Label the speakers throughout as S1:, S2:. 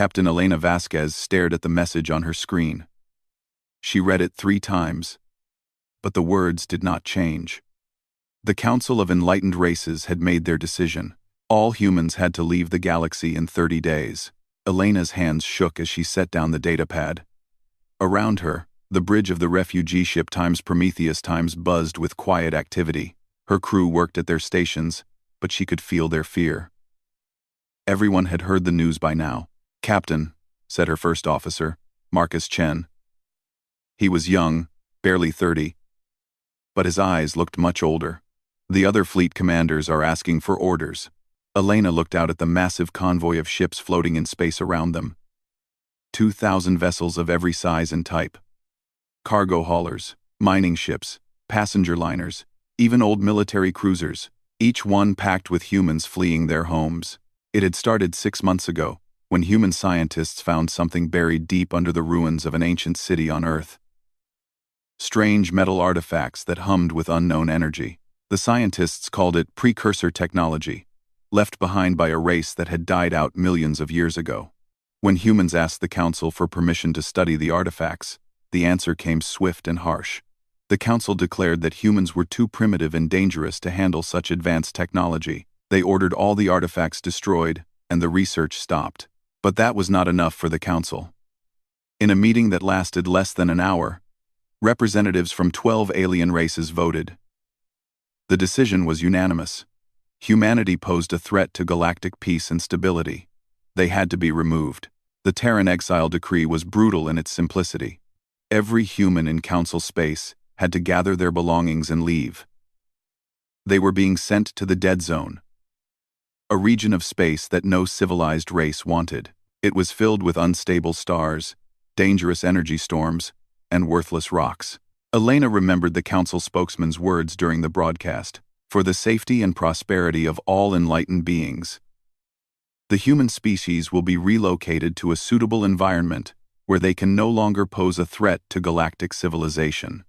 S1: Captain Elena Vasquez stared at the message on her screen. She read it 3 times, but the words did not change. The Council of Enlightened Races had made their decision. All humans had to leave the galaxy in 30 days. Elena's hands shook as she set down the datapad. Around her, the bridge of the refugee ship times Prometheus times buzzed with quiet activity. Her crew worked at their stations, but she could feel their fear. Everyone had heard the news by now. "Captain," said her first officer, Marcus Chen. He was young, barely 30, but his eyes looked much older. "The other fleet commanders are asking for orders." Elena looked out at the massive convoy of ships floating in space around them. 2,000 vessels of every size and type. Cargo haulers, mining ships, passenger liners, even old military cruisers, each one packed with humans fleeing their homes. It had started 6 months ago, when human scientists found something buried deep under the ruins of an ancient city on Earth. Strange metal artifacts that hummed with unknown energy. The scientists called it precursor technology, left behind by a race that had died out millions of years ago. When humans asked the Council for permission to study the artifacts, the answer came swift and harsh. The Council declared that humans were too primitive and dangerous to handle such advanced technology. They ordered all the artifacts destroyed, and the research stopped. But that was not enough for the Council. In a meeting that lasted less than an hour, representatives from 12 alien races voted. The decision was unanimous. Humanity posed a threat to galactic peace and stability. They had to be removed. The Terran exile decree was brutal in its simplicity. Every human in Council space had to gather their belongings and leave. They were being sent to the Dead Zone, a region of space that no civilized race wanted. It was filled with unstable stars, dangerous energy storms, and worthless rocks. Elena remembered the Council spokesman's words during the broadcast. "For the safety and prosperity of all enlightened beings, the human species will be relocated to a suitable environment where they can no longer pose a threat to galactic civilization."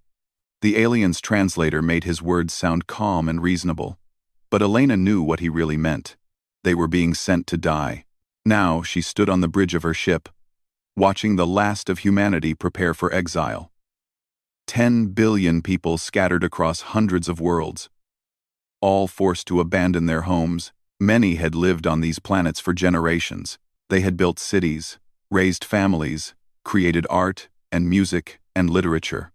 S1: The alien's translator made his words sound calm and reasonable, but Elena knew what he really meant. They were being sent to die. Now she stood on the bridge of her ship, watching the last of humanity prepare for exile. 10 billion people scattered across hundreds of worlds, all forced to abandon their homes. Many had lived on these planets for generations. They had built cities, raised families, created art and music and literature.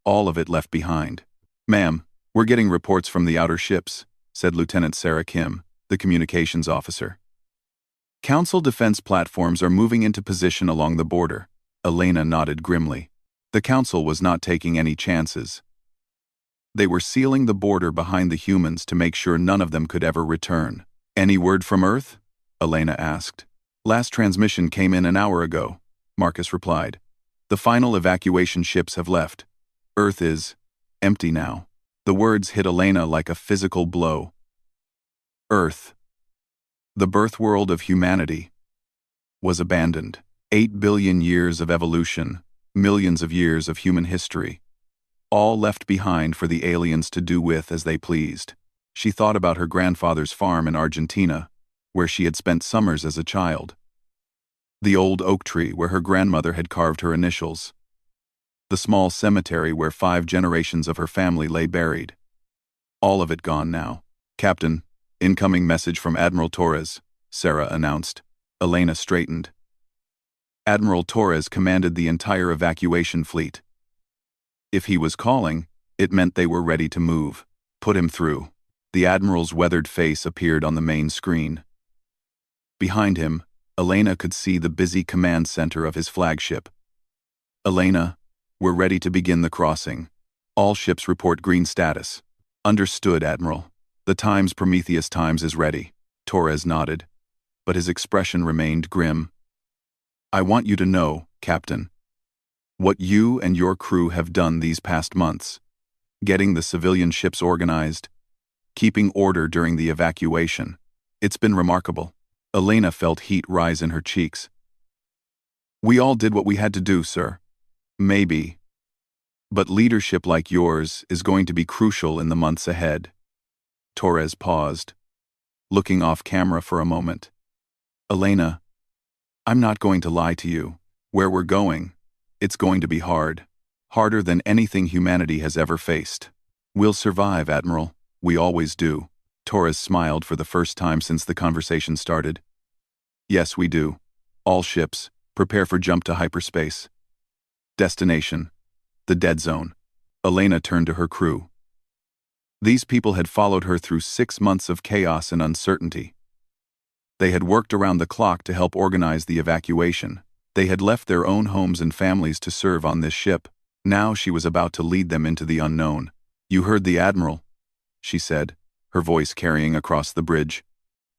S1: All of it left behind. "Ma'am, we're getting reports from the outer ships," said Lieutenant Sarah Kim, the communications officer. "Council defense platforms are moving into position along the border." Elena nodded grimly. The Council was not taking any chances. They were sealing the border behind the humans to make sure none of them could ever return. "Any word from Earth?" Elena asked. "Last transmission came in an hour ago," Marcus replied. "The final evacuation ships have left. Earth is empty now." The words hit Elena like a physical blow. Earth, the birth world of humanity, was abandoned. 8 billion years of evolution, millions of years of human history, all left behind for the aliens to do with as they pleased. She thought about her grandfather's farm in Argentina, where she had spent summers as a child. The old oak tree where her grandmother had carved her initials. The small cemetery where 5 generations of her family lay buried. All of it gone now. "Captain, incoming message from Admiral Torres," Sarah announced. Elena straightened. Admiral Torres commanded the entire evacuation fleet. If he was calling, it meant they were ready to move. "Put him through." The Admiral's weathered face appeared on the main screen. Behind him, Elena could see the busy command center of his flagship. "Elena, we're ready to begin the crossing. All ships report green status." "Understood, Admiral. The times Prometheus times is ready." Torres nodded, but his expression remained grim. "I want you to know, Captain, what you and your crew have done these past months. Getting the civilian ships organized, keeping order during the evacuation. It's been remarkable." Elena felt heat rise in her cheeks. "We all did what we had to do, sir. Maybe. But leadership like yours is going to be crucial in the months ahead." Torres paused, looking off camera for a moment. "Elena, I'm not going to lie to you. Where we're going, it's going to be hard. Harder than anything humanity has ever faced. We'll survive, Admiral. We always do. Torres smiled for the first time since the conversation started. Yes, we do. All ships, prepare for jump to hyperspace. Destination: the dead zone. Elena turned to her crew. These people had followed her through 6 months of chaos and uncertainty. They had worked around the clock to help organize the evacuation. They had left their own homes and families to serve on this ship. Now she was about to lead them into the unknown. You heard the Admiral, she said, her voice carrying across the bridge.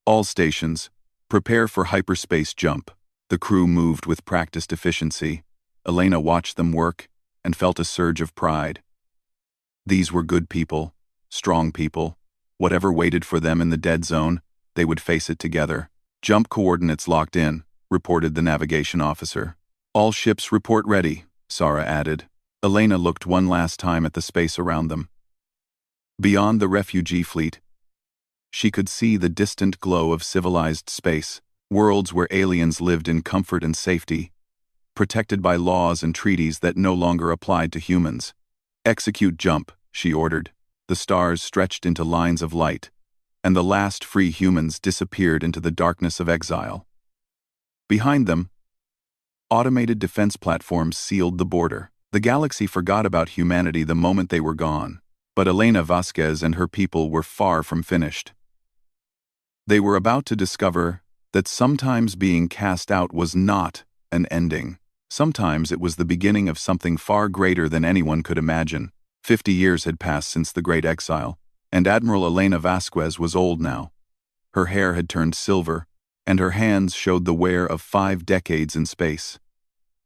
S1: All stations, prepare for hyperspace jump. The crew moved with practiced efficiency. Elena watched them work and felt a surge of pride. These were good people, strong people. Whatever waited for them in the dead zone, they would face it together. Jump coordinates locked in, reported the navigation officer. All ships report ready, Sarah added. Elena looked one last time at the space around them. Beyond the refugee fleet, she could see the distant glow of civilized space, worlds where aliens lived in comfort and safety, protected by laws and treaties that no longer applied to humans. Execute jump, she ordered. The stars stretched into lines of light, and the last free humans disappeared into the darkness of exile. Behind them, automated defense platforms sealed the border. The galaxy forgot about humanity the moment they were gone, but Elena Vasquez and her people were far from finished. They were about to discover that sometimes being cast out was not an ending. Sometimes it was the beginning of something far greater than anyone could imagine. 50 years had passed since the Great Exile, and Admiral Elena Vasquez was old now. Her hair had turned silver, and her hands showed the wear of 5 decades in space.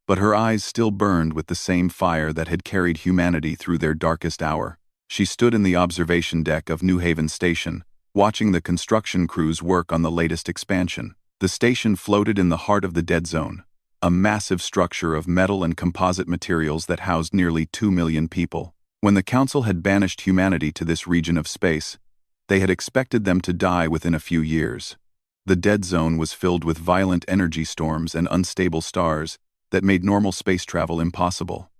S1: But her eyes still burned with the same fire that had carried humanity through their darkest hour. She stood in the observation deck of New Haven Station, watching the construction crews work on the latest expansion. The station floated in the heart of the dead zone, a massive structure of metal and composite materials that housed nearly 2 million people. When the Council had banished humanity to this region of space, they had expected them to die within a few years. The dead zone was filled with violent energy storms and unstable stars that made normal space travel impossible.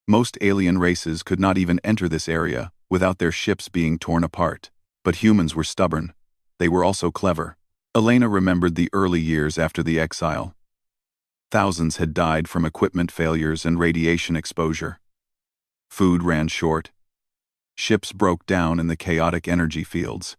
S1: Most alien races could not even enter this area without their ships being torn apart. But humans were stubborn. They were also clever. Elena remembered the early years after the exile. Thousands had died from equipment failures and radiation exposure. Food ran short. Ships broke down in the chaotic energy fields.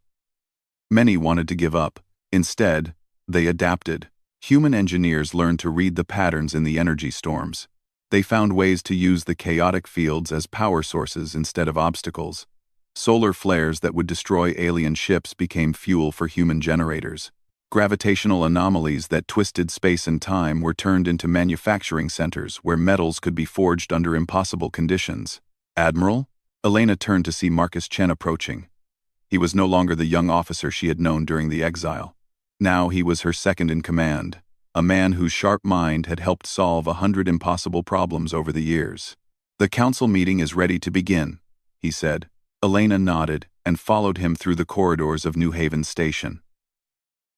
S1: Many wanted to give up. Instead, they adapted. Human engineers learned to read the patterns in the energy storms. They found ways to use the chaotic fields as power sources instead of obstacles. Solar flares that would destroy alien ships became fuel for human generators. Gravitational anomalies that twisted space and time were turned into manufacturing centers where metals could be forged under impossible conditions. Admiral? Elena turned to see Marcus Chen approaching. He was no longer the young officer she had known during the exile. Now he was her second in command, a man whose sharp mind had helped solve 100 impossible problems over the years. The council meeting is ready to begin, he said. Elena nodded and followed him through the corridors of New Haven Station.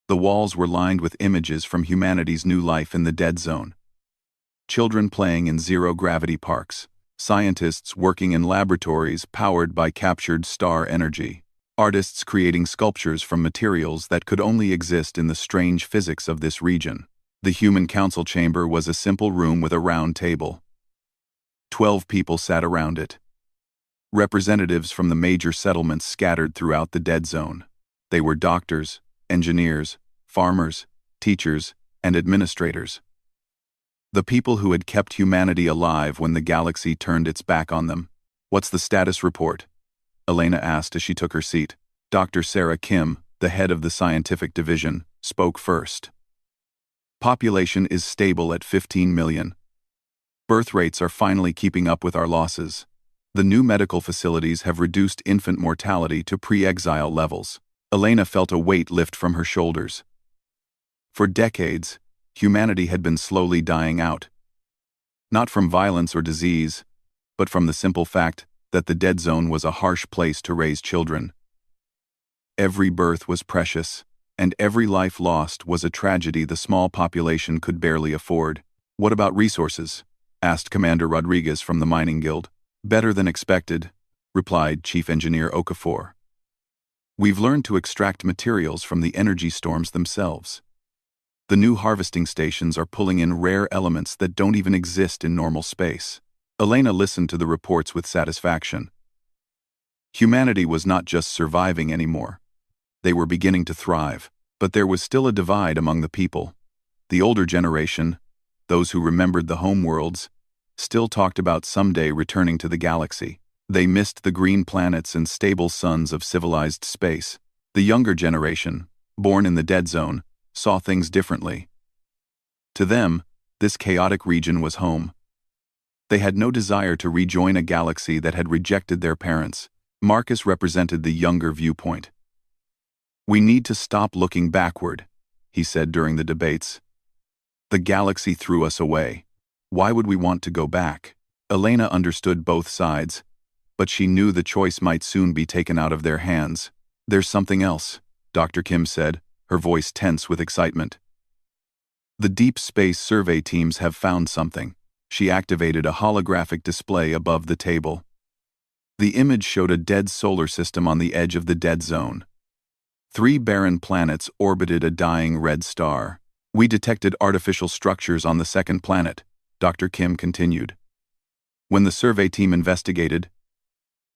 S1: The walls were lined with images from humanity's new life in the dead zone. Children playing in zero-gravity parks, scientists working in laboratories powered by captured star energy, artists creating sculptures from materials that could only exist in the strange physics of this region. The human council chamber was a simple room with a round table. 12 people sat around it. Representatives from the major settlements scattered throughout the dead zone. They were doctors, engineers, farmers, teachers, and administrators. The people who had kept humanity alive when the galaxy turned its back on them. What's the status report? Elena asked as she took her seat. Dr. Sarah Kim, the head of the scientific division, spoke first. Population is stable at 15 million. Birth rates are finally keeping up with our losses. The new medical facilities have reduced infant mortality to pre-exile levels. Elena felt a weight lift from her shoulders. For decades, humanity had been slowly dying out. Not from violence or disease, but from the simple fact that the dead zone was a harsh place to raise children. Every birth was precious, and every life lost was a tragedy the small population could barely afford. "What about resources?" asked Commander Rodriguez from the Mining Guild. "Better than expected," replied Chief Engineer Okafor. "We've learned to extract materials from the energy storms themselves. The new harvesting stations are pulling in rare elements that don't even exist in normal space." Elena listened to the reports with satisfaction. Humanity was not just surviving anymore. They were beginning to thrive, but there was still a divide among the people. The older generation, those who remembered the homeworlds, still talked about someday returning to the galaxy. They missed the green planets and stable suns of civilized space. The younger generation, born in the dead zone, saw things differently. To them, this chaotic region was home. They had no desire to rejoin a galaxy that had rejected their parents. Marcus represented the younger viewpoint. "We need to stop looking backward," he said during the debates. "The galaxy threw us away. Why would we want to go back?" Elena understood both sides, but she knew the choice might soon be taken out of their hands. "There's something else," Dr. Kim said, her voice tense with excitement. "The deep space survey teams have found something." She activated a holographic display above the table. The image showed a dead solar system on the edge of the dead zone. 3 barren planets orbited a dying red star. "We detected artificial structures on the second planet," Dr. Kim continued. "When the survey team investigated,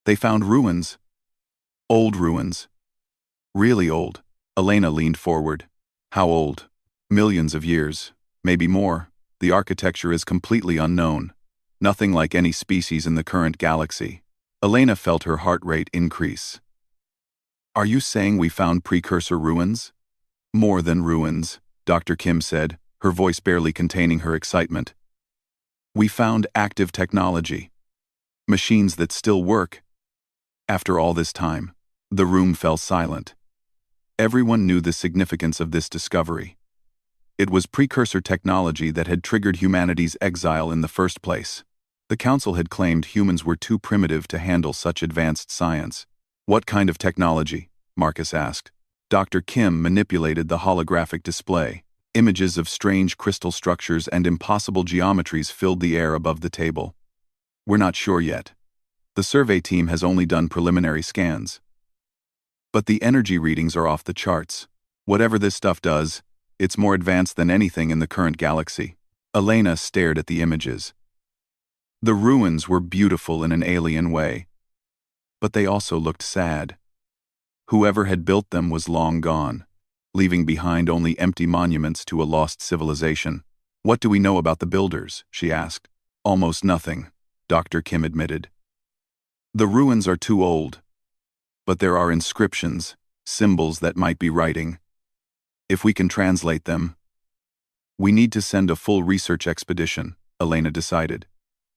S1: they found ruins. Old ruins. Really old." Elena leaned forward. "How old?" "Millions of years, maybe more. The architecture is completely unknown. Nothing like any species in the current galaxy." Elena felt her heart rate increase. "Are you saying we found precursor ruins?" "More than ruins," Dr. Kim said, her voice barely containing her excitement. "We found active technology. Machines that still work." After all this time, the room fell silent. Everyone knew the significance of this discovery. It was precursor technology that had triggered humanity's exile in the first place. The Council had claimed humans were too primitive to handle such advanced science. "What kind of technology?" Marcus asked. Dr. Kim manipulated the holographic display. Images of strange crystal structures and impossible geometries filled the air above the table. "We're not sure yet. The survey team has only done preliminary scans. But the energy readings are off the charts. Whatever this stuff does, it's more advanced than anything in the current galaxy." Elena stared at the images. The ruins were beautiful in an alien way, but they also looked sad. Whoever had built them was long gone, leaving behind only empty monuments to a lost civilization. "What do we know about the builders?" she asked. "Almost nothing," Dr. Kim admitted. "The ruins are too old, but there are inscriptions, symbols that might be writing. If we can translate them." "We need to send a full research expedition," Elena decided.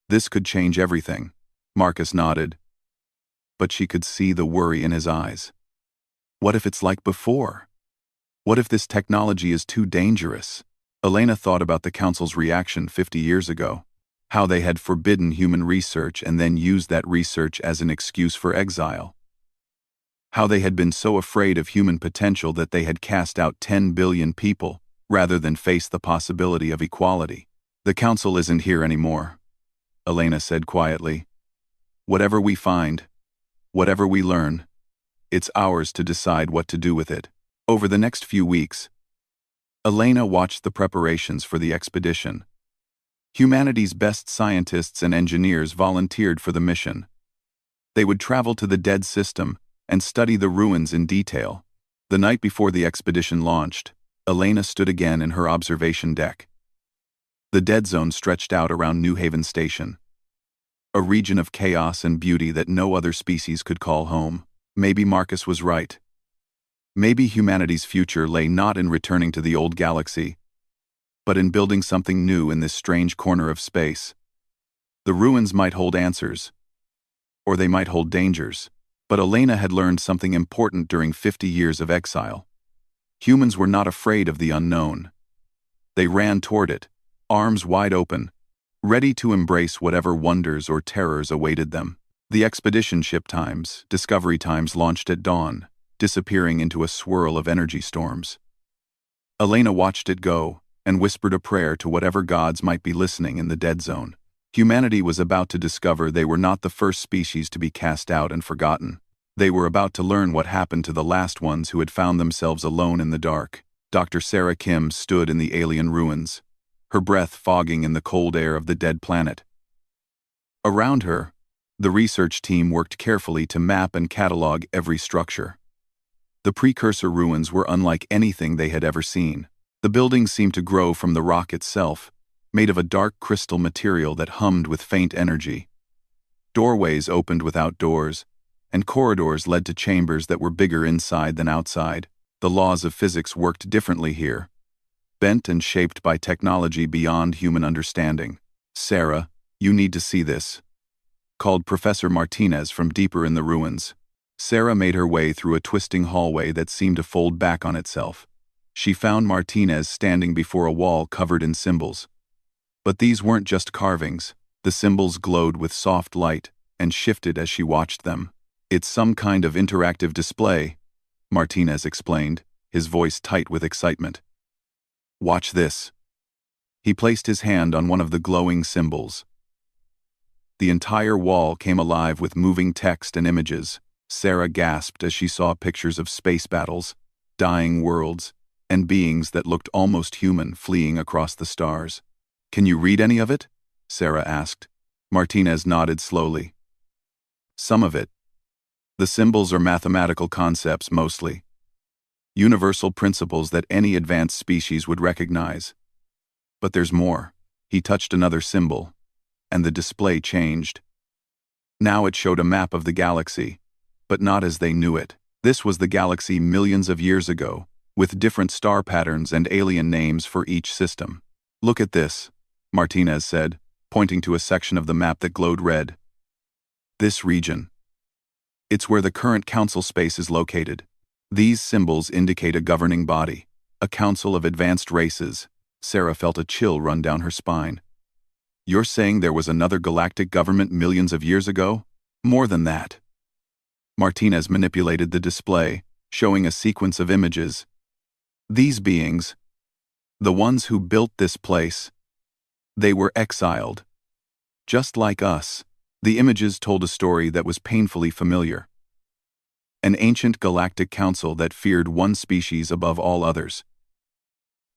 S1: "This could change everything." Marcus nodded, but she could see the worry in his eyes. What if it's like before? What if this technology is too dangerous? Elena thought about the Council's reaction 50 years ago. How they had forbidden human research and then used that research as an excuse for exile. How they had been so afraid of human potential that they had cast out 10 billion people, rather than face the possibility of equality. "The Council isn't here anymore," Elena said quietly. "Whatever we find, whatever we learn, it's ours to decide what to do with it." Over the next few weeks, Elena watched the preparations for the expedition. Humanity's best scientists and engineers volunteered for the mission. They would travel to the dead system and study the ruins in detail. The night before the expedition launched, Elena stood again in her observation deck. The dead zone stretched out around New Haven Station, a region of chaos and beauty that no other species could call home. Maybe Marcus was right. Maybe humanity's future lay not in returning to the old galaxy, but in building something new in this strange corner of space. The ruins might hold answers, or they might hold dangers. But Elena had learned something important during 50 years of exile. Humans were not afraid of the unknown. They ran toward it, arms wide open, ready to embrace whatever wonders or terrors awaited them. The expedition ship times, Discovery times, launched at dawn. disappearing into a swirl of energy storms. Elena watched it go and whispered a prayer to whatever gods might be listening in the dead zone. Humanity was about to discover they were not the first species to be cast out and forgotten. They were about to learn what happened to the last ones who had found themselves alone in the dark. Dr. Sarah Kim stood in the alien ruins, her breath fogging in the cold air of the dead planet. Around her, the research team worked carefully to map and catalog every structure. The precursor ruins were unlike anything they had ever seen. The buildings seemed to grow from the rock itself, made of a dark crystal material that hummed with faint energy. Doorways opened without doors, and corridors led to chambers that were bigger inside than outside. The laws of physics worked differently here, bent and shaped by technology beyond human understanding. "Sarah, you need to see this," called Professor Martinez from deeper in the ruins. Sarah made her way through a twisting hallway that seemed to fold back on itself. She found Martinez standing before a wall covered in symbols. But these weren't just carvings. The symbols glowed with soft light and shifted as she watched them. "It's some kind of interactive display," Martinez explained, his voice tight with excitement. "Watch this." He placed his hand on one of the glowing symbols. The entire wall came alive with moving text and images. Sarah gasped as she saw pictures of space battles, dying worlds, and beings that looked almost human fleeing across the stars. "Can you read any of it?" Sarah asked. Martinez nodded slowly. "Some of it. The symbols are mathematical concepts mostly. Universal principles that any advanced species would recognize. But there's more." He touched another symbol, and the display changed. Now it showed a map of the galaxy, but not as they knew it. This was the galaxy millions of years ago, with different star patterns and alien names for each system. "Look at this," Martinez said, pointing to a section of the map that glowed red. "This region. It's where the current council space is located. These symbols indicate a governing body, a council of advanced races." Sarah felt a chill run down her spine. "You're saying there was another galactic government millions of years ago?" "More than that." Martinez manipulated the display, showing a sequence of images. "These beings, the ones who built this place, they were exiled. Just like us." The images told a story that was painfully familiar. An ancient galactic council that feared one species above all others.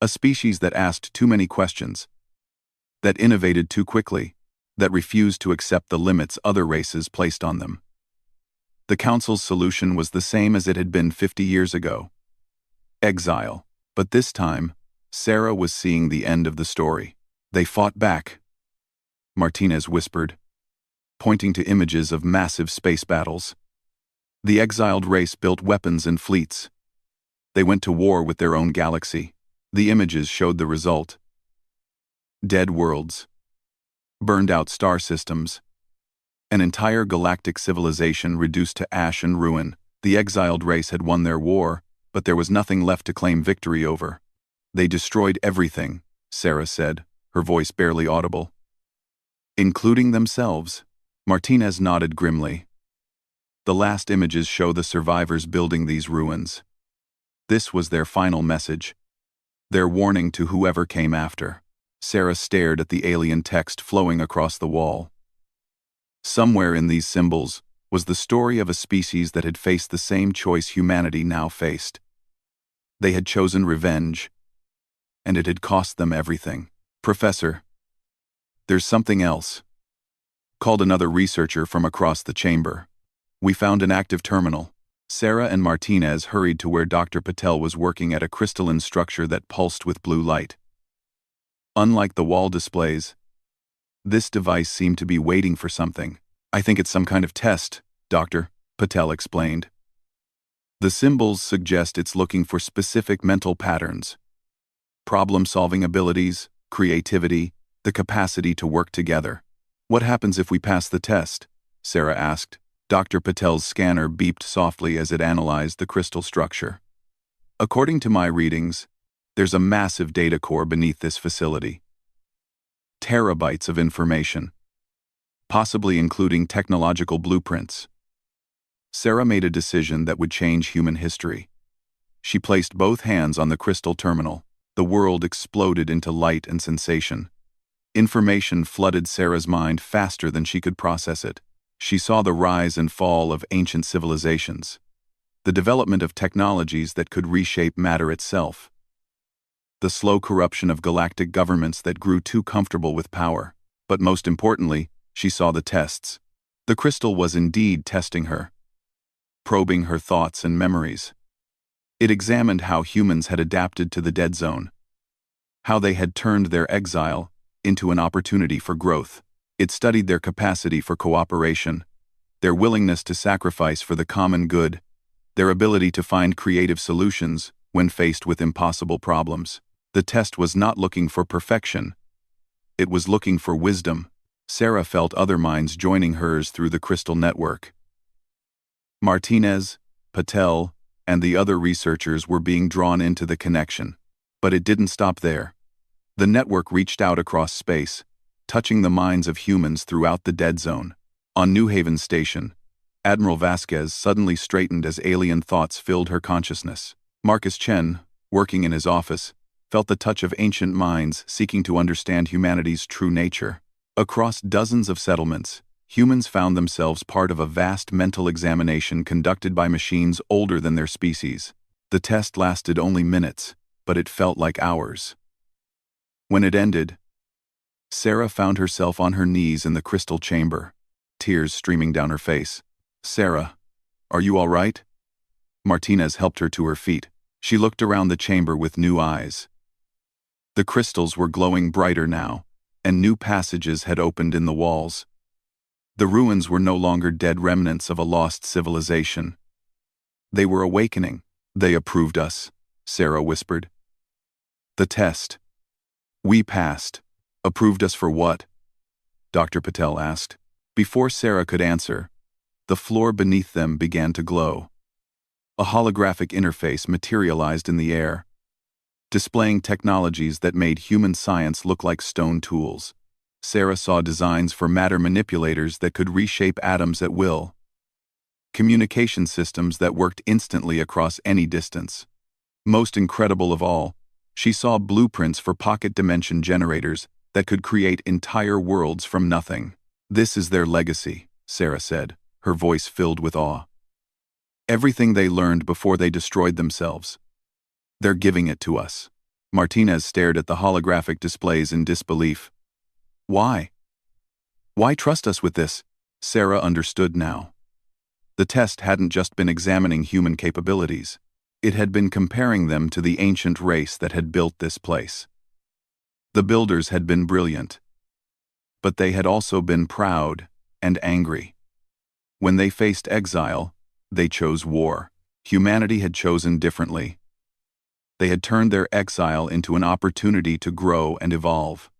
S1: A species that asked too many questions, that innovated too quickly, that refused to accept the limits other races placed on them. The council's solution was the same as it had been 50 years ago. Exile. But this time, Sarah was seeing the end of the story. "They fought back," Martinez whispered, pointing to images of massive space battles. "The exiled race built weapons and fleets. They went to war with their own galaxy." The images showed the result. Dead worlds. Burned out star systems. An entire galactic civilization reduced to ash and ruin. The exiled race had won their war, but there was nothing left to claim victory over. "They destroyed everything," Sarah said, her voice barely audible. "Including themselves." Martinez nodded grimly. The last images show the survivors building these ruins. This was their final message. Their warning to whoever came after. Sarah stared at the alien text flowing across the wall. Somewhere in these symbols was the story of a species that had faced the same choice humanity now faced. They had chosen revenge, and it had cost them everything. "Professor, there's something else," called another researcher from across the chamber. "We found an active terminal." Sarah and Martinez hurried to where Dr. Patel was working at a crystalline structure that pulsed with blue light. Unlike the wall displays, this device seemed to be waiting for something. "I think it's some kind of test," Dr. Patel explained. "The symbols suggest it's looking for specific mental patterns, problem-solving abilities, creativity, the capacity to work together." "What happens if we pass the test?" Sarah asked. Dr. Patel's scanner beeped softly as it analyzed the crystal structure. "According to my readings, there's a massive data core beneath this facility. Terabytes of information, possibly including technological blueprints. Sarah made a decision that would change human history. She placed both hands on the crystal terminal. The world exploded into light and sensation. Information flooded Sarah's mind faster than she could process it. She saw the rise and fall of ancient civilizations, the development of technologies that could reshape matter itself, the slow corruption of galactic governments that grew too comfortable with power. But most importantly, she saw the tests. The crystal was indeed testing her, probing her thoughts and memories. It examined how humans had adapted to the dead zone, how they had turned their exile into an opportunity for growth. It studied their capacity for cooperation, their willingness to sacrifice for the common good, their ability to find creative solutions when faced with impossible problems. The test was not looking for perfection. It was looking for wisdom. Sarah felt other minds joining hers through the crystal network. Martinez, Patel, and the other researchers were being drawn into the connection. But it didn't stop there. The network reached out across space, touching the minds of humans throughout the dead zone. On New Haven Station, Admiral Vasquez suddenly straightened as alien thoughts filled her consciousness. Marcus Chen, working in his office, felt the touch of ancient minds seeking to understand humanity's true nature. Across dozens of settlements, humans found themselves part of a vast mental examination conducted by machines older than their species. The test lasted only minutes, but it felt like hours. When it ended, Sarah found herself on her knees in the crystal chamber, tears streaming down her face. "Sarah, are you all right?" Martinez helped her to her feet. She looked around the chamber with new eyes. The crystals were glowing brighter now, and new passages had opened in the walls. The ruins were no longer dead remnants of a lost civilization. They were awakening. "They approved us," Sarah whispered. "The test. We passed." "Approved us for what?" Dr. Patel asked. Before Sarah could answer, the floor beneath them began to glow. A holographic interface materialized in the air, displaying technologies that made human science look like stone tools. Sarah saw designs for matter manipulators that could reshape atoms at will, communication systems that worked instantly across any distance. Most incredible of all, she saw blueprints for pocket dimension generators that could create entire worlds from nothing. "This is their legacy," Sarah said, her voice filled with awe. "Everything they learned before they destroyed themselves. They're giving it to us." Martinez stared at the holographic displays in disbelief. "Why? Why trust us with this?" Sarah understood now. The test hadn't just been examining human capabilities. It had been comparing them to the ancient race that had built this place. The builders had been brilliant, but they had also been proud and angry. When they faced exile, they chose war. Humanity had chosen differently. They had turned their exile into an opportunity to grow and evolve.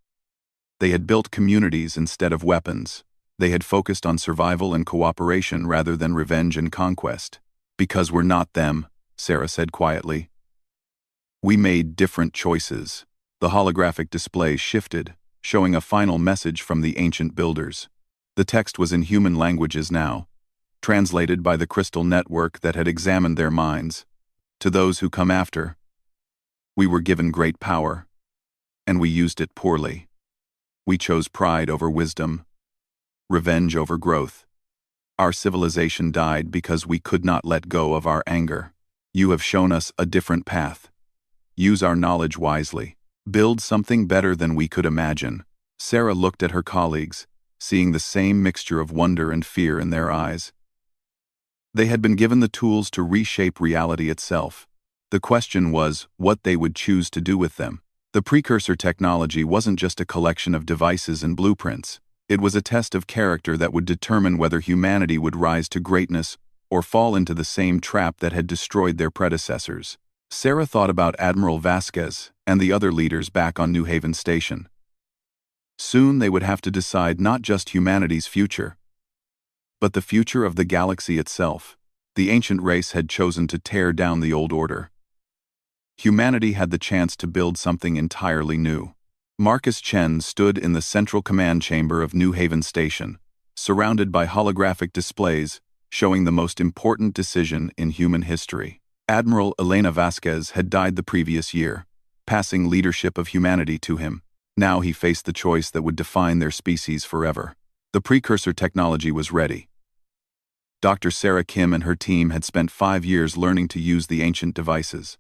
S1: They had built communities instead of weapons. They had focused on survival and cooperation rather than revenge and conquest. "Because we're not them," Sarah said quietly. "We made different choices." The holographic display shifted, showing a final message from the ancient builders. The text was in human languages now, translated by the crystal network that had examined their minds. "To those who come after, we were given great power, and we used it poorly. We chose pride over wisdom, revenge over growth. Our civilization died because we could not let go of our anger. You have shown us a different path. Use our knowledge wisely. Build something better than we could imagine." Sarah looked at her colleagues, seeing the same mixture of wonder and fear in their eyes. They had been given the tools to reshape reality itself. The question was what they would choose to do with them. The precursor technology wasn't just a collection of devices and blueprints. It was a test of character that would determine whether humanity would rise to greatness or fall into the same trap that had destroyed their predecessors. Sarah thought about Admiral Vasquez and the other leaders back on New Haven Station. Soon they would have to decide not just humanity's future, but the future of the galaxy itself. The ancient race had chosen to tear down the old order. Humanity had the chance to build something entirely new. Marcus Chen stood in the central command chamber of New Haven Station, surrounded by holographic displays, showing the most important decision in human history. Admiral Elena Vasquez had died the previous year, passing leadership of humanity to him. Now he faced the choice that would define their species forever. The precursor technology was ready. Dr. Sarah Kim and her team had spent 5 years learning to use the ancient devices.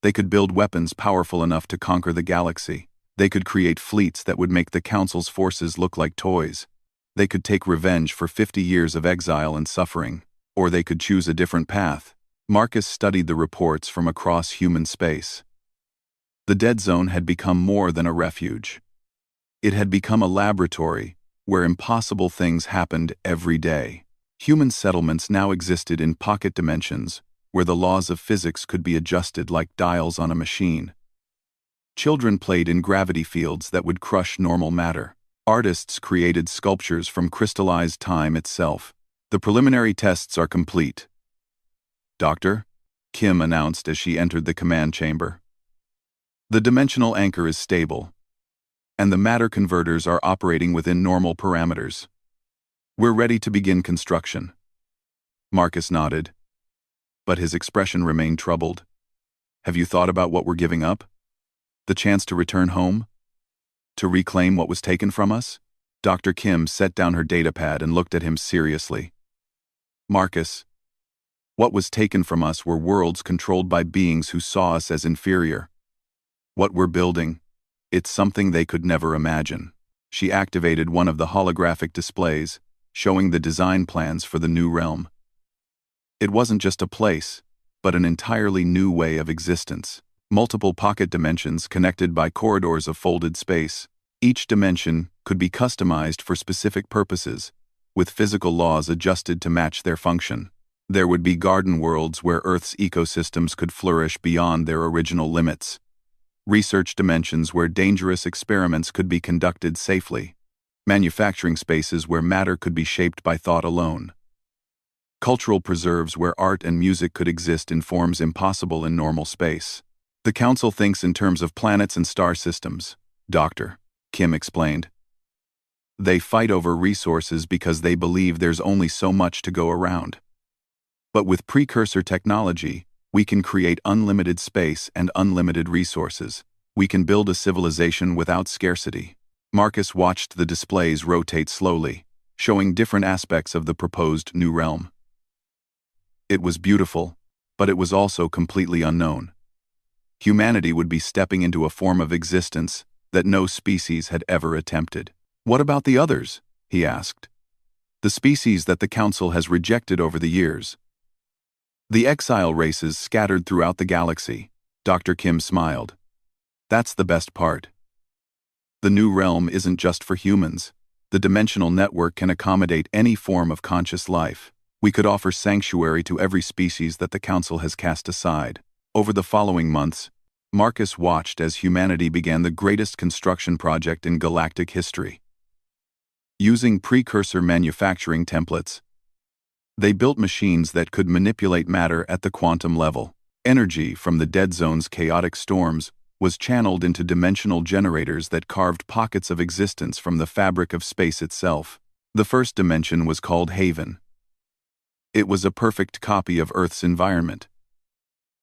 S1: They could build weapons powerful enough to conquer the galaxy. They could create fleets that would make the Council's forces look like toys. They could take revenge for 50 years of exile and suffering. Or they could choose a different path. Marcus studied the reports from across human space. The Dead Zone had become more than a refuge. It had become a laboratory where impossible things happened every day. Human settlements now existed in pocket dimensions where the laws of physics could be adjusted like dials on a machine. Children played in gravity fields that would crush normal matter. Artists created sculptures from crystallized time itself. The preliminary tests are complete. Doctor, Kim announced as she entered the command chamber. The dimensional anchor is stable, and the matter converters are operating within normal parameters. We're ready to begin construction. Marcus nodded, but his expression remained troubled. Have you thought about what we're giving up? The chance to return home? To reclaim what was taken from us? Dr. Kim set down her datapad and looked at him seriously. Marcus, what was taken from us were worlds controlled by beings who saw us as inferior. What we're building, it's something they could never imagine. She activated one of the holographic displays, showing the design plans for the new realm. It wasn't just a place, but an entirely new way of existence. Multiple pocket dimensions connected by corridors of folded space. Each dimension could be customized for specific purposes, with physical laws adjusted to match their function. There would be garden worlds where Earth's ecosystems could flourish beyond their original limits. Research dimensions where dangerous experiments could be conducted safely. Manufacturing spaces where matter could be shaped by thought alone. Cultural preserves where art and music could exist in forms impossible in normal space. The Council thinks in terms of planets and star systems, Dr. Kim explained. They fight over resources because they believe there's only so much to go around. But with precursor technology, we can create unlimited space and unlimited resources. We can build a civilization without scarcity. Marcus watched the displays rotate slowly, showing different aspects of the proposed new realm. It was beautiful, but it was also completely unknown. Humanity would be stepping into a form of existence that no species had ever attempted. What about the others? He asked. The species that the Council has rejected over the years. The exile races scattered throughout the galaxy. Dr. Kim smiled. That's the best part. The new realm isn't just for humans. The dimensional network can accommodate any form of conscious life. We could offer sanctuary to every species that the Council has cast aside. Over the following months, Marcus watched as humanity began the greatest construction project in galactic history. Using precursor manufacturing templates, they built machines that could manipulate matter at the quantum level. Energy from the Dead Zone's chaotic storms was channeled into dimensional generators that carved pockets of existence from the fabric of space itself. The first dimension was called Haven. It was a perfect copy of Earth's environment,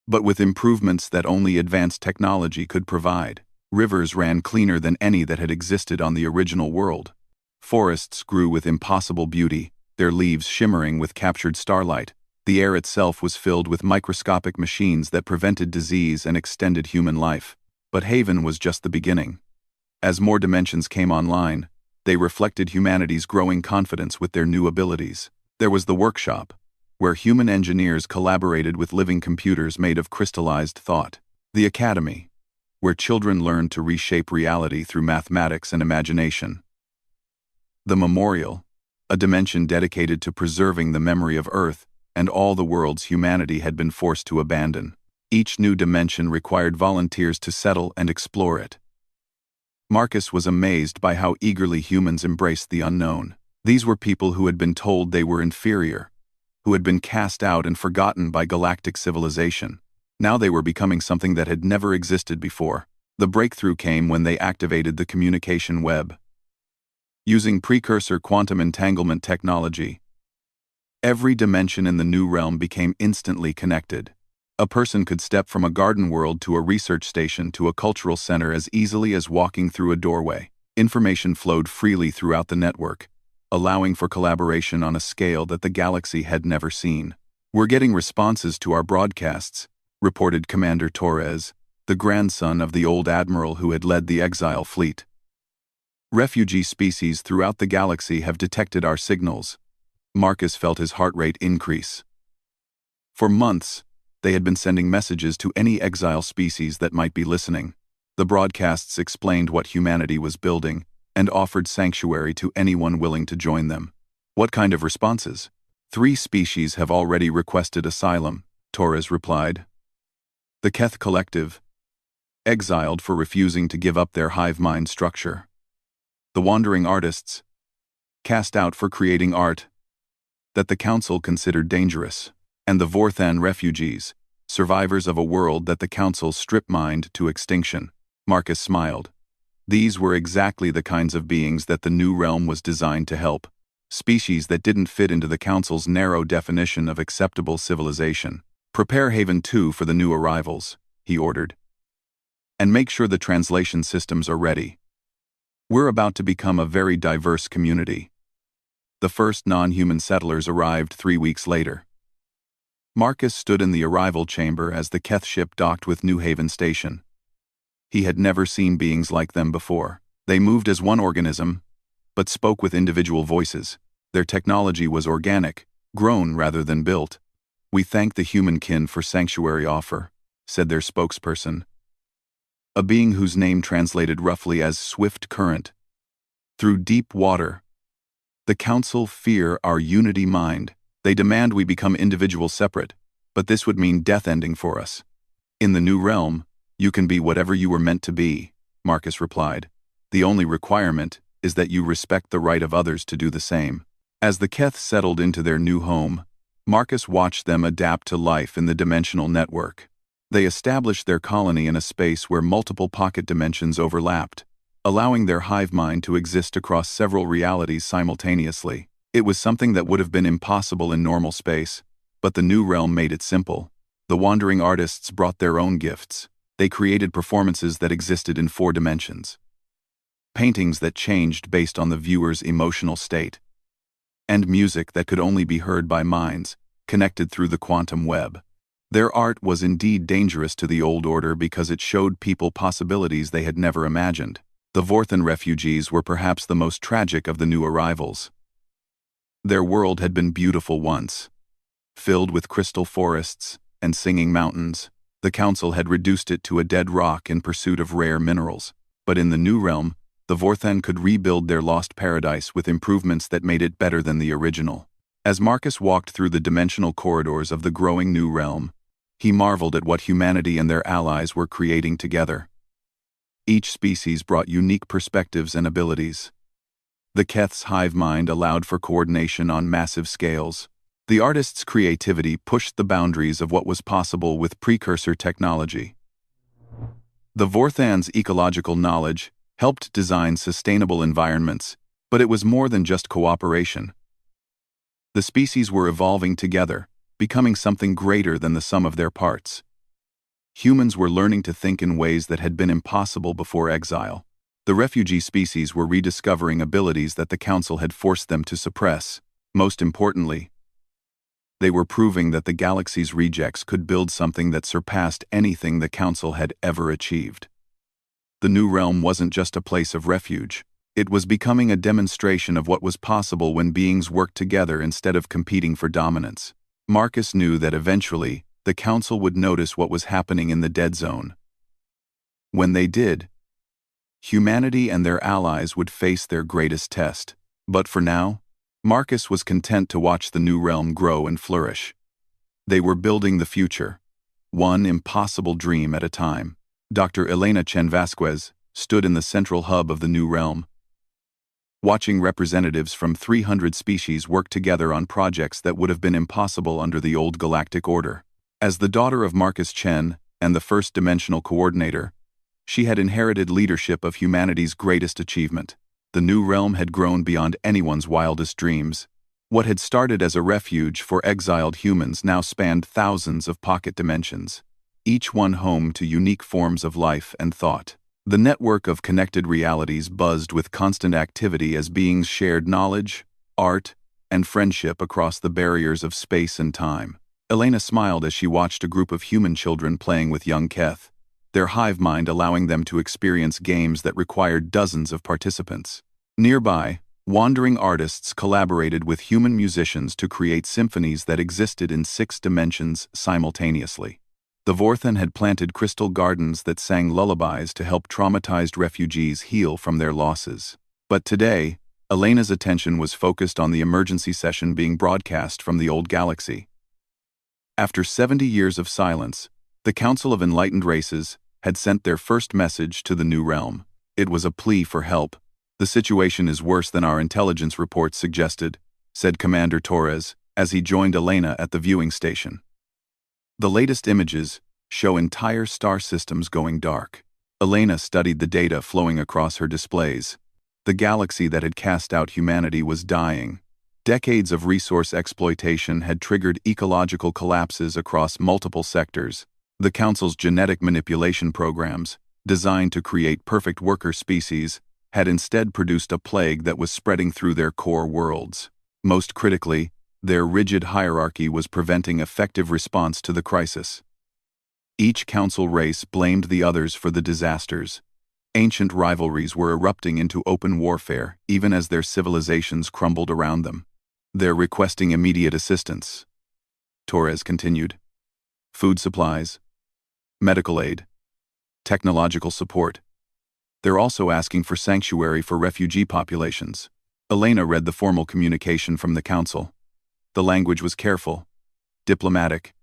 S1: but with improvements that only advanced technology could provide. Rivers ran cleaner than any that had existed on the original world. Forests grew with impossible beauty, their leaves shimmering with captured starlight. The air itself was filled with microscopic machines that prevented disease and extended human life. But Haven was just the beginning. As more dimensions came online, they reflected humanity's growing confidence with their new abilities. There was the workshop, where human engineers collaborated with living computers made of crystallized thought. The academy, where children learned to reshape reality through mathematics and imagination. The memorial, a dimension dedicated to preserving the memory of Earth and all the worlds humanity had been forced to abandon. Each new dimension required volunteers to settle and explore it. Marcus was amazed by how eagerly humans embraced the unknown. These were people who had been told they were inferior, who had been cast out and forgotten by galactic civilization. Now they were becoming something that had never existed before. The breakthrough came when they activated the communication web. Using precursor quantum entanglement technology, Every dimension in the new realm became instantly connected. A person could step from a garden world to a research station to a cultural center as easily as walking through a doorway. Information flowed freely throughout the network, allowing for collaboration on a scale that the galaxy had never seen. "We're getting responses to our broadcasts," reported Commander Torres, the grandson of the old admiral who had led the exile fleet. "Refugee species throughout the galaxy have detected our signals." Marcus felt his heart rate increase. For months, they had been sending messages to any exile species that might be listening. The broadcasts explained what humanity was building and offered sanctuary to anyone willing to join them. "What kind of responses?" "3 species have already requested asylum," Torres replied. The Keth Collective, exiled for refusing to give up their hive mind structure. The Wandering Artists, cast out for creating art that the Council considered dangerous. And the Vorthan refugees, survivors of a world that the Council strip-mined to extinction. Marcus smiled. These were exactly the kinds of beings that the new realm was designed to help. Species that didn't fit into the Council's narrow definition of acceptable civilization. "Prepare Haven 2 for the new arrivals," he ordered. "And make sure the translation systems are ready. We're about to become a very diverse community." The first non-human settlers arrived 3 weeks later. Marcus stood in the arrival chamber as the Keth ship docked with New Haven Station. He had never seen beings like them before. They moved as one organism, but spoke with individual voices. Their technology was organic, grown rather than built. "We thank the humankin for sanctuary offer," said their spokesperson, a being whose name translated roughly as swift current. "Through deep water, the Council fear our unity mind. They demand we become individual separate, but this would mean death ending for us. In the new realm, you can be whatever you were meant to be," Marcus replied. "The only requirement is that you respect the right of others to do the same." As the Keth settled into their new home, Marcus watched them adapt to life in the dimensional network. They established their colony in a space where multiple pocket dimensions overlapped, allowing their hive mind to exist across several realities simultaneously. It was something that would have been impossible in normal space, but the new realm made it simple. The Wandering Artists brought their own gifts. They created performances that existed in 4 dimensions. Paintings that changed based on the viewer's emotional state. And music that could only be heard by minds connected through the quantum web. Their art was indeed dangerous to the old order because it showed people possibilities they had never imagined. The Vorthan refugees were perhaps the most tragic of the new arrivals. Their world had been beautiful once, filled with crystal forests and singing mountains. The Council had reduced it to a dead rock in pursuit of rare minerals. But in the new realm, the Vorthan could rebuild their lost paradise with improvements that made it better than the original. As Marcus walked through the dimensional corridors of the growing new realm, he marveled at what humanity and their allies were creating together. Each species brought unique perspectives and abilities. The Keth's hive mind allowed for coordination on massive scales. The artist's creativity pushed the boundaries of what was possible with precursor technology. The Vorthan's ecological knowledge helped design sustainable environments, but it was more than just cooperation. The species were evolving together, becoming something greater than the sum of their parts. Humans were learning to think in ways that had been impossible before exile. The refugee species were rediscovering abilities that the Council had forced them to suppress. Most importantly, they were proving that the galaxy's rejects could build something that surpassed anything the Council had ever achieved. The new realm wasn't just a place of refuge. It was becoming a demonstration of what was possible when beings worked together instead of competing for dominance. Marcus knew that eventually, the Council would notice what was happening in the dead zone. When they did, humanity and their allies would face their greatest test. But for now, Marcus was content to watch the new realm grow and flourish. They were building the future, one impossible dream at a time. Dr. Elena Chen Vasquez stood in the central hub of the new realm, watching representatives from 300 species work together on projects that would have been impossible under the old galactic order. As the daughter of Marcus Chen and the first dimensional coordinator, she had inherited leadership of humanity's greatest achievement. The new realm had grown beyond anyone's wildest dreams, What had started as a refuge for exiled humans now spanned thousands of pocket dimensions, each one home to unique forms of life and thought. The network of connected realities buzzed with constant activity as beings shared knowledge, art, and friendship across the barriers of space and time. Elena smiled as she watched a group of human children playing with young Keth, their hive mind allowing them to experience games that required dozens of participants. Nearby, wandering artists collaborated with human musicians to create symphonies that existed in 6 dimensions simultaneously. The Vorthan had planted crystal gardens that sang lullabies to help traumatized refugees heal from their losses. But today, Elena's attention was focused on the emergency session being broadcast from the old galaxy. After 70 years of silence, the Council of Enlightened Races had sent their first message to the new realm. It was a plea for help. "The situation is worse than our intelligence reports suggested," said Commander Torres as he joined Elena at the viewing station. "The latest images show entire star systems going dark." Elena studied the data flowing across her displays. The galaxy that had cast out humanity was dying. Decades of resource exploitation had triggered ecological collapses across multiple sectors. The Council's genetic manipulation programs, designed to create perfect worker species, had instead produced a plague that was spreading through their core worlds. Most critically, their rigid hierarchy was preventing effective response to the crisis. Each Council race blamed the others for the disasters. Ancient rivalries were erupting into open warfare, even as their civilizations crumbled around them. "They're requesting immediate assistance," Torres continued. "Food supplies, medical aid, technological support. They're also asking for sanctuary for refugee populations." Elena read the formal communication from the Council. The language was careful, diplomatic,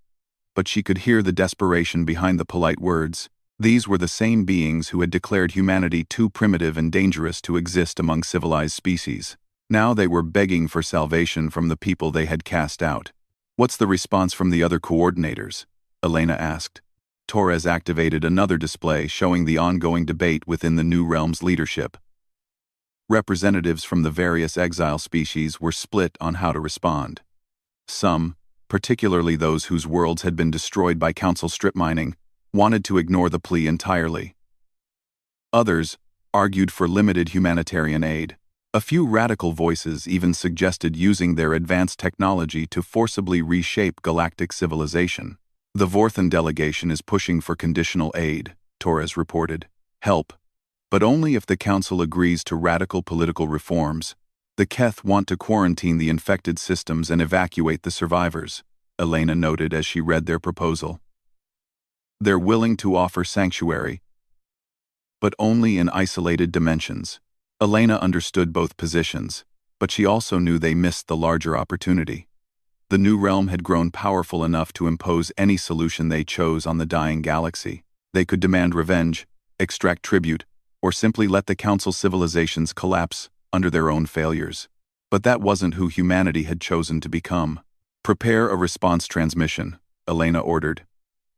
S1: but she could hear the desperation behind the polite words. These were the same beings who had declared humanity too primitive and dangerous to exist among civilized species. Now they were begging for salvation from the people they had cast out. "What's the response from the other coordinators?" Elena asked. Torres activated another display showing the ongoing debate within the New Realm's leadership. Representatives from the various exile species were split on how to respond. Some, particularly those whose worlds had been destroyed by Council strip mining, wanted to ignore the plea entirely. Others argued for limited humanitarian aid. A few radical voices even suggested using their advanced technology to forcibly reshape galactic civilization. "The Vorthan delegation is pushing for conditional aid," Torres reported. "Help, but only if the Council agrees to radical political reforms. The Keth want to quarantine the infected systems and evacuate the survivors," Elena noted as she read their proposal. "They're willing to offer sanctuary, but only in isolated dimensions." Elena understood both positions, but she also knew they missed the larger opportunity. The new realm had grown powerful enough to impose any solution they chose on the dying galaxy. They could demand revenge, extract tribute, or simply let the Council civilizations collapse under their own failures. But that wasn't who humanity had chosen to become. "Prepare a response transmission," Elena ordered.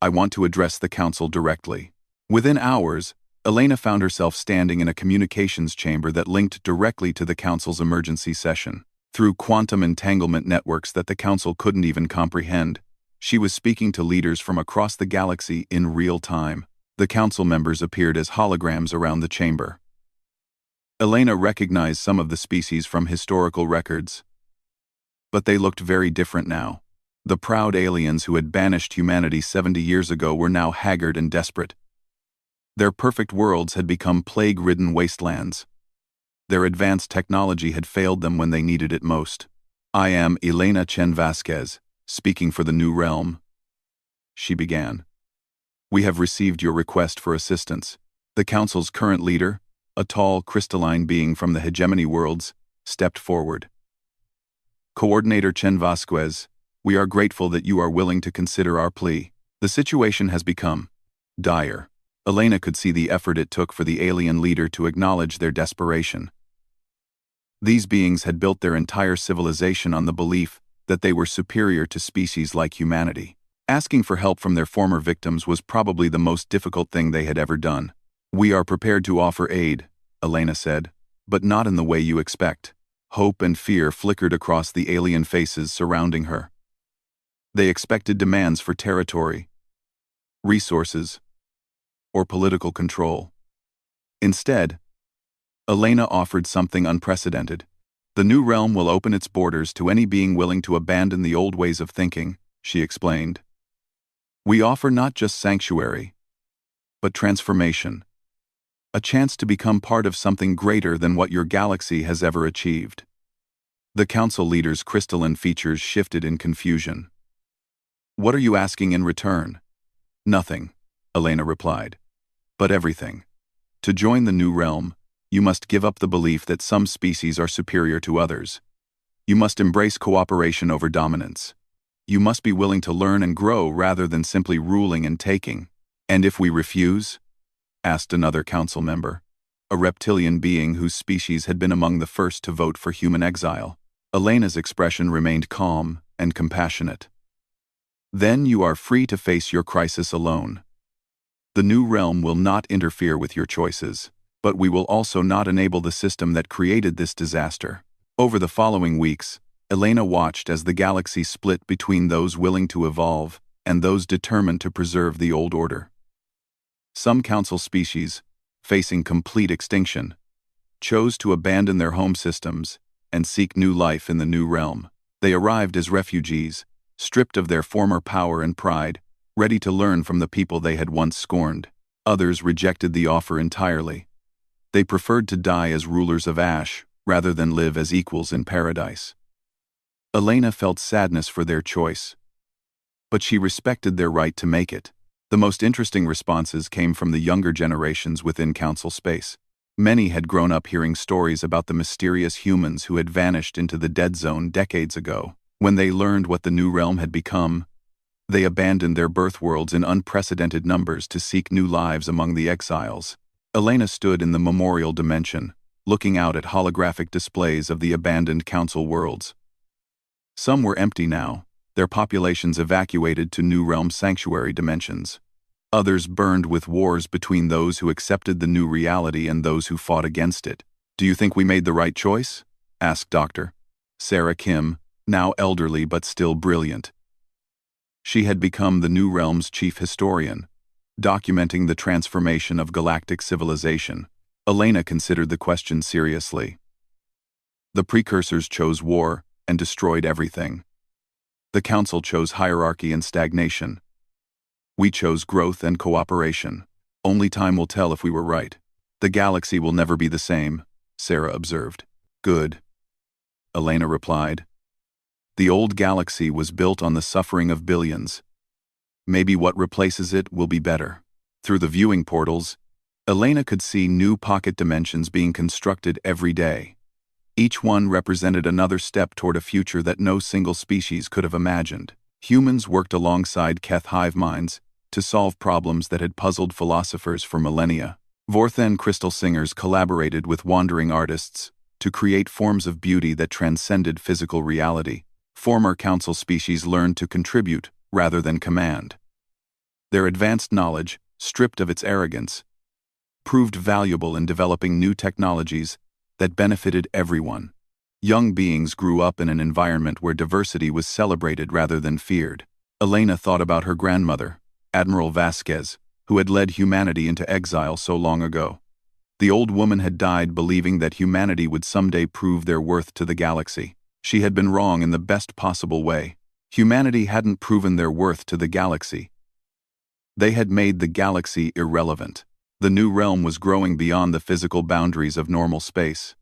S1: "I want to address the Council directly." Within hours, Elena found herself standing in a communications chamber that linked directly to the Council's emergency session. Through quantum entanglement networks that the Council couldn't even comprehend, she was speaking to leaders from across the galaxy in real time. The Council members appeared as holograms around the chamber. Elena recognized some of the species from historical records, but they looked very different now. The proud aliens who had banished humanity 70 years ago were now haggard and desperate. Their perfect worlds had become plague-ridden wastelands. Their advanced technology had failed them when they needed it most. "I am Elena Chen Vasquez, speaking for the New Realm," she began. "We have received your request for assistance." The Council's current leader, a tall, crystalline being from the hegemony worlds, stepped forward. "Coordinator Chen Vasquez, we are grateful that you are willing to consider our plea. The situation has become dire." Elena could see the effort it took for the alien leader to acknowledge their desperation. These beings had built their entire civilization on the belief that they were superior to species like humanity. Asking for help from their former victims was probably the most difficult thing they had ever done. "We are prepared to offer aid," Elena said, "but not in the way you expect." Hope and fear flickered across the alien faces surrounding her. They expected demands for territory, resources, or political control. Instead, Elena offered something unprecedented. The new realm will open its borders to any being willing to abandon the old ways of thinking, she explained. We offer not just sanctuary, but transformation. A chance to become part of something greater than what your galaxy has ever achieved. The council leader's crystalline features shifted in confusion. What are you asking in return? Nothing, Elena replied. But everything. To join the new realm, you must give up the belief that some species are superior to others. You must embrace cooperation over dominance. You must be willing to learn and grow rather than simply ruling and taking. And if we refuse? Asked another council member, a reptilian being whose species had been among the first to vote for human exile. Elena's expression remained calm and compassionate. Then you are free to face your crisis alone. The new realm will not interfere with your choices, but we will also not enable the system that created this disaster. Over the following weeks, Elena watched as the galaxy split between those willing to evolve and those determined to preserve the old order. Some council species, facing complete extinction, chose to abandon their home systems and seek new life in the new realm. They arrived as refugees, stripped of their former power and pride, ready to learn from the people they had once scorned. Others rejected the offer entirely. They preferred to die as rulers of ash rather than live as equals in paradise. Elena felt sadness for their choice, but she respected their right to make it. The most interesting responses came from the younger generations within council space. Many had grown up hearing stories about the mysterious humans who had vanished into the dead zone decades ago. When they learned what the new realm had become, they abandoned their birth worlds in unprecedented numbers to seek new lives among the exiles. Elena stood in the memorial dimension, looking out at holographic displays of the abandoned council worlds. Some were empty now, their populations evacuated to new realm sanctuary dimensions. Others burned with wars between those who accepted the new reality and those who fought against it. Do you think we made the right choice? Asked Dr. Sarah Kim, now elderly but still brilliant. She had become the new realm's chief historian, documenting the transformation of galactic civilization. Elena considered the question seriously. The precursors chose war and destroyed everything. The council chose hierarchy and stagnation. We chose growth and cooperation. Only time will tell if we were right. The galaxy will never be the same, Sarah observed. Good, Elena replied. The old galaxy was built on the suffering of billions. Maybe what replaces it will be better. Through the viewing portals, Elena could see new pocket dimensions being constructed every day. Each one represented another step toward a future that no single species could have imagined. Humans worked alongside Keth hive minds to solve problems that had puzzled philosophers for millennia. Vorthen crystal singers collaborated with wandering artists to create forms of beauty that transcended physical reality. Former council species learned to contribute rather than command. Their advanced knowledge, stripped of its arrogance, proved valuable in developing new technologies that benefited everyone. Young beings grew up in an environment where diversity was celebrated rather than feared. Elena thought about her grandmother, Admiral Vasquez, who had led humanity into exile so long ago. The old woman had died believing that humanity would someday prove their worth to the galaxy. She had been wrong in the best possible way. Humanity hadn't proven their worth to the galaxy. They had made the galaxy irrelevant. The new realm was growing beyond the physical boundaries of normal space.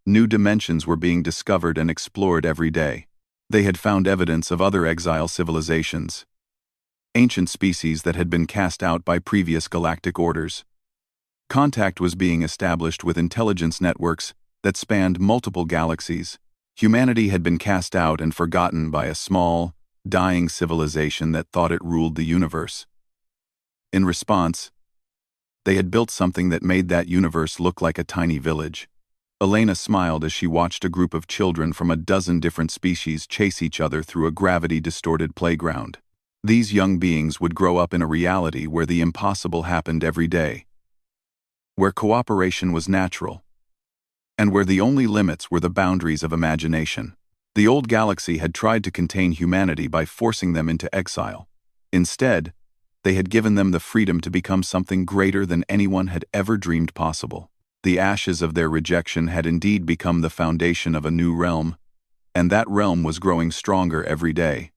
S1: New dimensions were being discovered and explored every day. They had found evidence of other exile civilizations, ancient species that had been cast out by previous galactic orders. Contact was being established with intelligence networks that spanned multiple galaxies. Humanity had been cast out and forgotten by a small, dying civilization that thought it ruled the universe. In response, they had built something that made that universe look like a tiny village. Elena smiled as she watched a group of children from a dozen different species chase each other through a gravity-distorted playground. These young beings would grow up in a reality where the impossible happened every day, where cooperation was natural, and where the only limits were the boundaries of imagination. The old galaxy had tried to contain humanity by forcing them into exile. Instead, they had given them the freedom to become something greater than anyone had ever dreamed possible. The ashes of their rejection had indeed become the foundation of a new realm, and that realm was growing stronger every day.